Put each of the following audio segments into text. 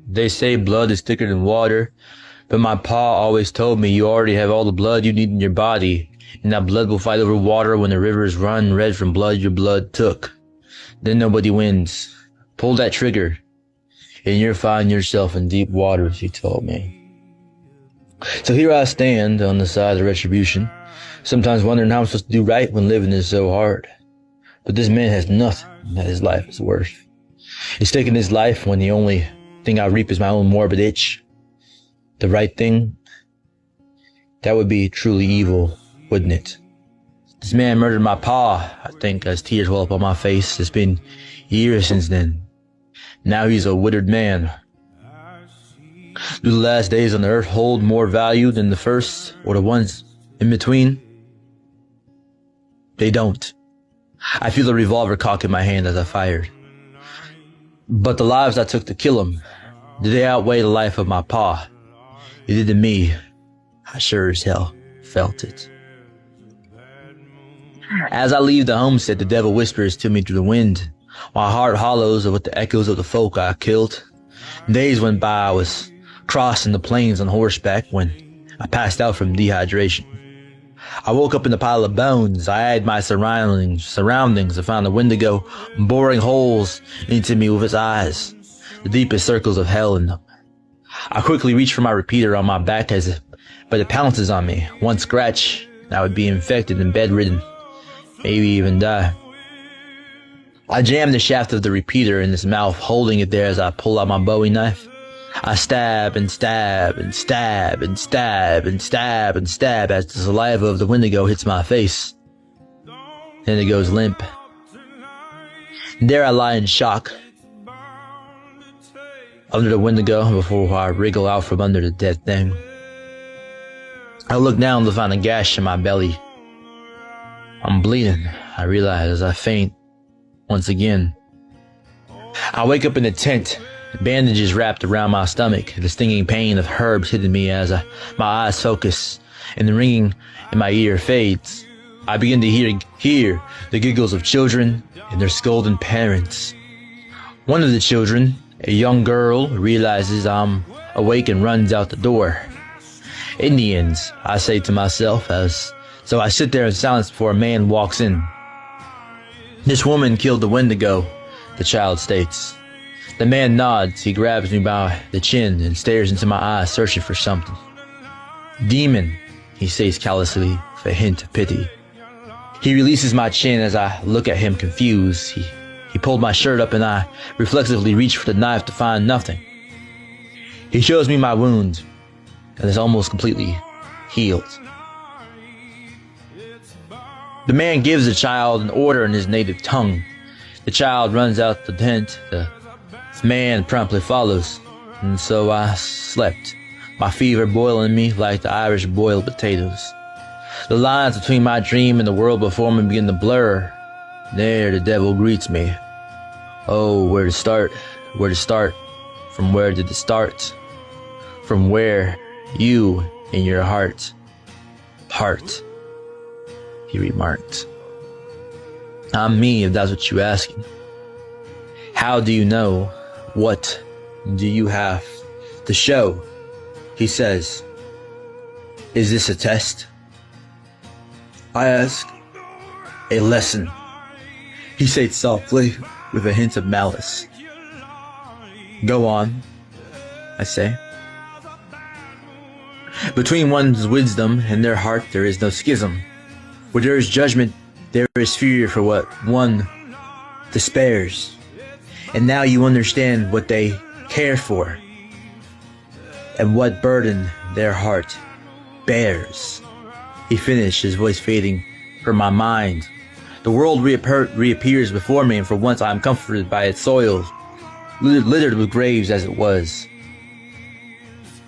They say blood is thicker than water, but my pa always told me you already have all the blood you need in your body, and that blood will fight over water when the rivers run red from blood your blood took. Then nobody wins. Pull that trigger, and you'll find yourself in deep waters, he told me. So here I stand on the side of retribution, sometimes wondering how I'm supposed to do right when living is so hard. But this man has nothing that his life is worth. He's taking his life when the only thing I reap is my own morbid itch. The right thing? That would be truly evil, wouldn't it? This man murdered my pa, I think, as tears well up on my face. It's been years since then. Now he's a withered man. Do the last days on the earth hold more value than the first, or the ones in between? They don't. I feel the revolver cock in my hand as I fired. But the lives I took to kill him, did they outweigh the life of my pa? It did to me. I sure as hell felt it. As I leave the homestead, the devil whispers to me through the wind. My heart hollows with the echoes of the folk I killed. Days went by. I was crossing the plains on horseback when I passed out from dehydration. I woke up in a pile of bones. I had my surroundings. I found the Wendigo boring holes into me with its eyes, the deepest circles of hell in them. I quickly reached for my repeater on my back but it pounces on me. One scratch, and I would be infected and bedridden, maybe even die. I jammed the shaft of the repeater in his mouth, holding it there as I pull out my Bowie knife. I stab and stab and stab and stab and stab and stab as the saliva of the Wendigo hits my face. Then it goes limp. And there I lie in shock under the Wendigo before I wriggle out from under the dead thing. I look down to find a gash in my belly. I'm bleeding, I realize as I faint once again. I wake up in the tent, bandages wrapped around my stomach, the stinging pain of herbs hitting me as my eyes focus and the ringing in my ear fades. I begin to hear the giggles of children and their scolding parents. One of the children, a young girl, realizes I'm awake and runs out the door. Indians, I say to myself, so I sit there in silence before a man walks in. This woman killed the Wendigo, the child states. The man nods. He grabs me by the chin and stares into my eyes, searching for something. Demon, he says callously, with a hint of pity. He releases my chin as I look at him confused. He pulled my shirt up and I reflexively reach for the knife to find nothing. He shows me my wound, and it's almost completely healed. The man gives the child an order in his native tongue. The child runs out the tent. The man promptly follows, and so I slept, my fever boiling me like the Irish boiled potatoes. The lines between my dream and the world before me begin to blur. There the devil greets me. Oh, where to start? Where to start? From where did it start? From where? You in your heart, he remarked. I'm me, if that's what you're asking. How do you know? What do you have to show? He says. Is this a test? I ask. A lesson, he said softly, with a hint of malice. Go on, I say. Between one's wisdom and their heart there is no schism. Where there is judgment, there is fear for what one despairs. And now you understand what they care for, and what burden their heart bears. He finished, his voice fading from my mind. The world reappears before me, and for once I am comforted by its soil, littered with graves as it was.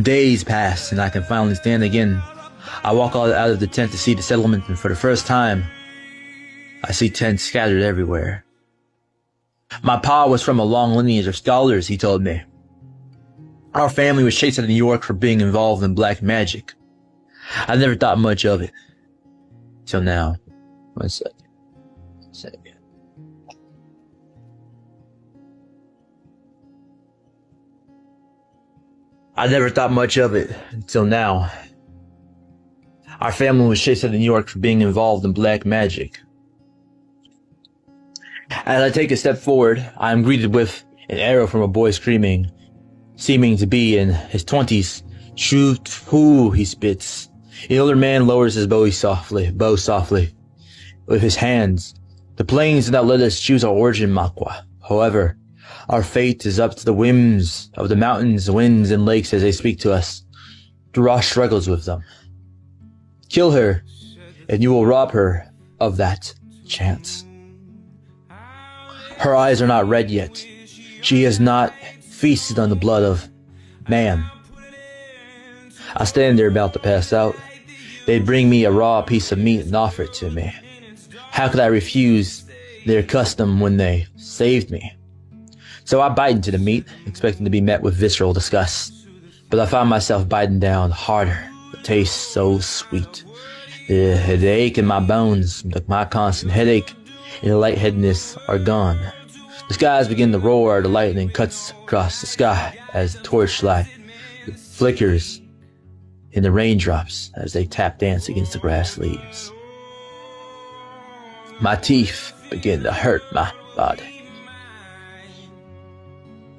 Days pass, and I can finally stand again. I walk out of the tent to see the settlement, and for the first time, I see tents scattered everywhere. My pa was from a long lineage of scholars, he told me. Our family was chased out of New York for being involved in black magic. I never thought much of it. Till now. One second. I never thought much of it until now. Our family was chased out of New York for being involved in black magic. As I take a step forward, I am greeted with an arrow from a boy screaming, seeming to be in his 20s. Shoot, who, he spits. The older man lowers his bow softly, with his hands. The plains do not let us choose our origin, Makwa. However, our fate is up to the whims of the mountains, winds, and lakes as they speak to us. Dra struggles with them. Kill her, and you will rob her of that chance. Her eyes are not red yet. She has not feasted on the blood of man. I stand there about to pass out. They bring me a raw piece of meat and offer it to me. How could I refuse their custom when they saved me? So I bite into the meat, expecting to be met with visceral disgust. But I find myself biting down harder. The taste so sweet. The ache in my bones, my constant headache, and the lightheadedness are gone. The skies begin to roar, the lightning cuts across the sky as the torchlight flickers in the raindrops as they tap dance against the grass leaves. My teeth begin to hurt my body.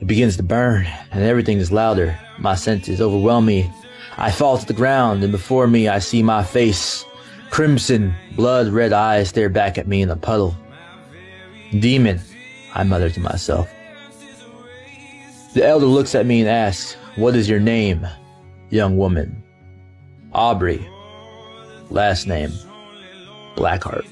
It begins to burn, and everything is louder. My senses overwhelm me. I fall to the ground, and before me I see my face. Crimson, blood-red eyes stare back at me in a puddle. Demon, I mutter to myself. The elder looks at me and asks, "What is your name, young woman?" Aubrey. Last name, Blackheart.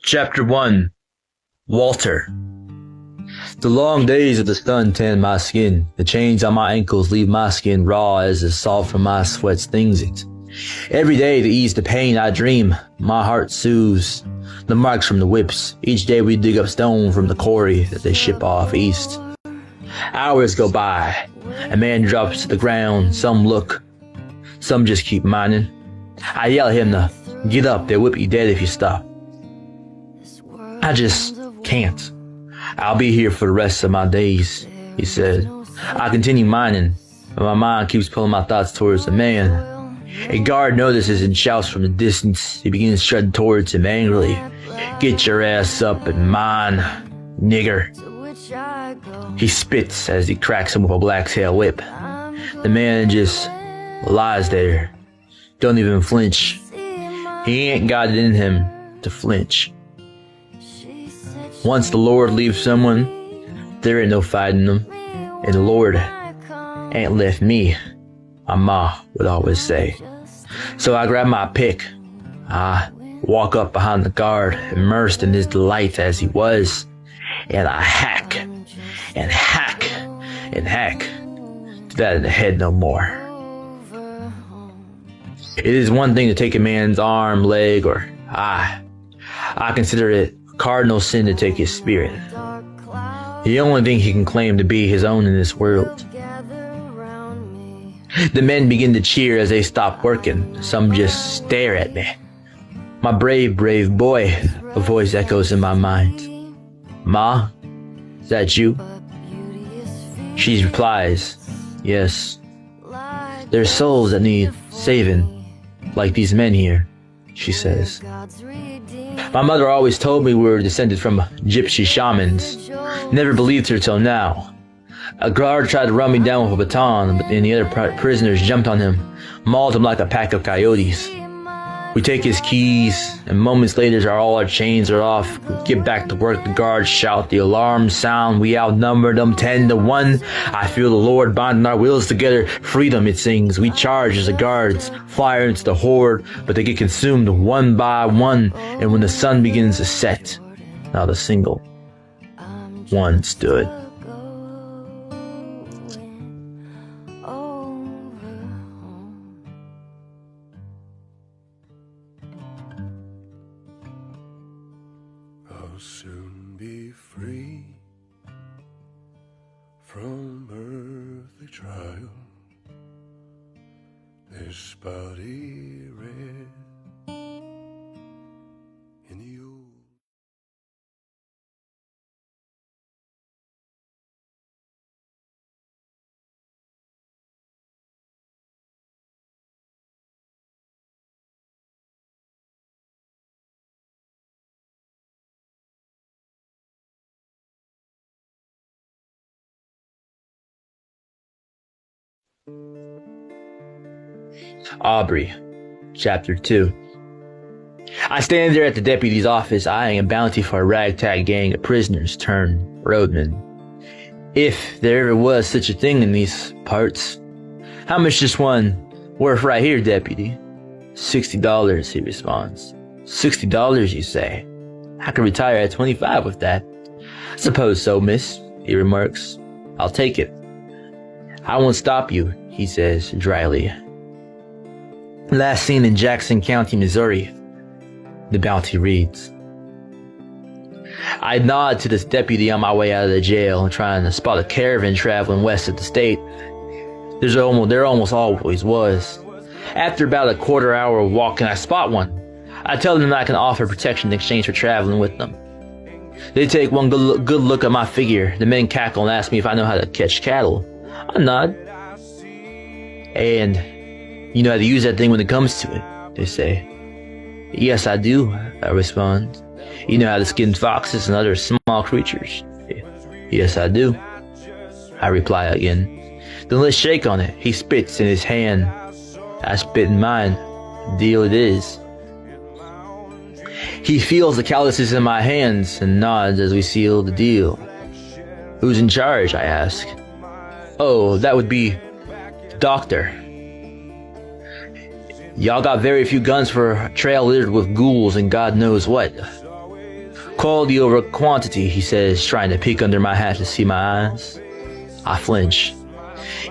Chapter 1. Walter. The long days of the sun tan my skin. The chains on my ankles leave my skin raw as the salt from my sweat stings it. Every day to ease the pain I dream, my heart soothes the marks from the whips. Each day we dig up stone from the quarry that they ship off east. Hours go by. A man drops to the ground. Some look. Some just keep mining. I yell at him to get up. They'll whip you dead if you stop. I just can't. I'll be here for the rest of my days, he said. I continue mining, but my mind keeps pulling my thoughts towards the man. A guard notices and shouts from the distance. He begins strutting towards him angrily. "Get your ass up and mine, nigger." He spits as he cracks him with a black-tail whip. The man just lies there. Don't even flinch. He ain't got it in him to flinch. Once the Lord leaves someone, there ain't no fighting them. And the Lord ain't left me, my ma would always say. So I grab my pick. I walk up behind the guard, immersed in his delight as he was, and I hack, and hack, and hack, to that in the head no more. It is one thing to take a man's arm, leg, or eye. I consider it cardinal sin to take his spirit. The only thing he can claim to be his own in this world. The men begin to cheer as they stop working. Some just stare at me. My brave, brave boy, a voice echoes in my mind. "Ma, is that you?" She replies, "Yes." "There's souls that need saving, like these men here," she says. My mother always told me we were descended from gypsy shamans. Never believed her till now. A guard tried to run me down with a baton, but then the other prisoners jumped on him, mauled him like a pack of coyotes. We take his keys, and moments later all our chains are off. We get back to work, the guards shout, the alarms sound, we outnumber them 10-1. I feel the Lord binding our wills together. Freedom, it sings. We charge as the guards, fire into the horde, but they get consumed one by one, and when the sun begins to set, not a single one stood. I'll soon be free from earthly trial. This body red in the old. Aubrey, Chapter 2. I stand there at the deputy's office, eyeing a bounty for a ragtag gang of prisoners turned roadmen. If there ever was such a thing in these parts. How much just one worth right here, deputy? $60, he responds. $60, you say? I could retire at 25 with that. Suppose so, miss, he remarks. I'll take it. I won't stop you, he says dryly. Last seen in Jackson County, Missouri, the bounty reads. I nod to this deputy on my way out of the jail, trying to spot a caravan traveling west of the state. There almost always was. After about a quarter hour of walking, I spot one. I tell them that I can offer protection in exchange for traveling with them. They take one good look at my figure. The men cackle and ask me if I know how to catch cattle. I nod. And you know how to use that thing when it comes to it, they say. Yes, I do, I respond. You know how to skin foxes and other small creatures? Yes, I do, I reply again. Then let's shake on it. He spits in his hand. I spit in mine. Deal it is. He feels the calluses in my hands and nods as we seal the deal. Who's in charge, I ask. Oh, that would be the doctor. Y'all got very few guns for a trail littered with ghouls and God knows what. Quality over quantity, he says, trying to peek under my hat to see my eyes. I flinch.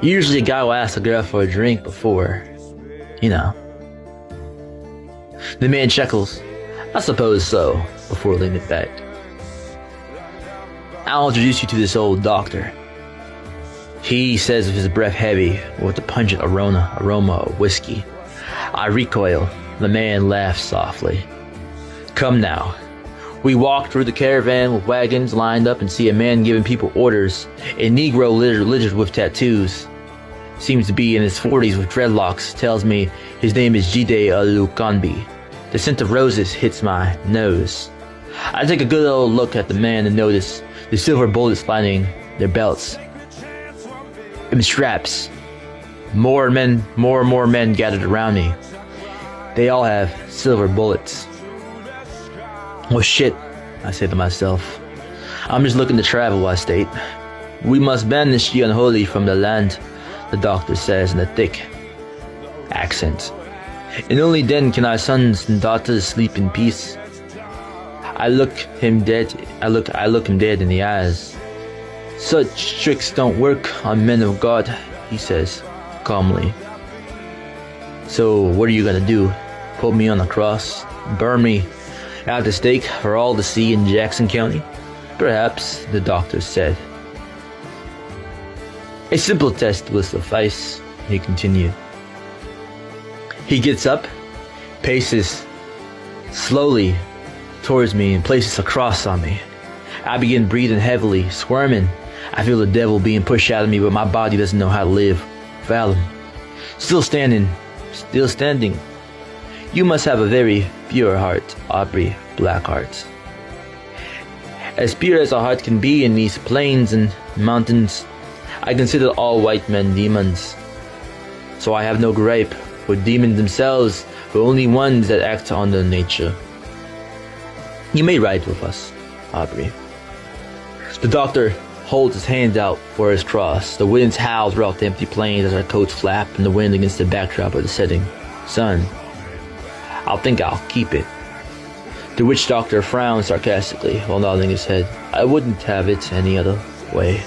Usually a guy will ask a girl for a drink before, you know. The man chuckles. I suppose so, before leaning back. I'll introduce you to this doctor. He says with his breath heavy, with the pungent aroma of whiskey. I recoil. The man laughs softly. Come now. We walk through the caravan with wagons lined up and see a man giving people orders. A Negro littered with tattoos. Seems to be in his 40s with dreadlocks. Tells me his name is Jide Alukanbi. The scent of roses hits my nose. I take a good old look at the man and notice the silver bullets lining their belts. And straps. More and more men gathered around me. They all have silver bullets. Well, shit, I say to myself. I'm just looking to travel, I state. We must banish the unholy from the land, the doctor says in a thick accent. And only then can our sons and daughters sleep in peace. I look him dead in the eyes. Such tricks don't work on men of God, he says calmly. So what are you gonna do? Put me on a cross? Burn me at the stake for all to see in Jackson County? Perhaps, the doctor said. A simple test will suffice, he continued. He gets up, paces slowly towards me and places a cross on me. I begin breathing heavily, squirming. I feel the devil being pushed out of me, but my body doesn't know how to live. Vallum. Still standing. You must have a very pure heart, Aubrey, black hearts. As pure as a heart can be in these plains and mountains, I consider all white men demons. So I have no gripe with demons themselves, but only ones that act on their nature. You may ride with us, Aubrey. The doctor holds his hand out for his cross. The winds howl throughout the empty plains as our coats flap in the wind against the backdrop of the setting sun. I'll think I'll keep it. The witch doctor frowns sarcastically while nodding his head. I wouldn't have it any other way.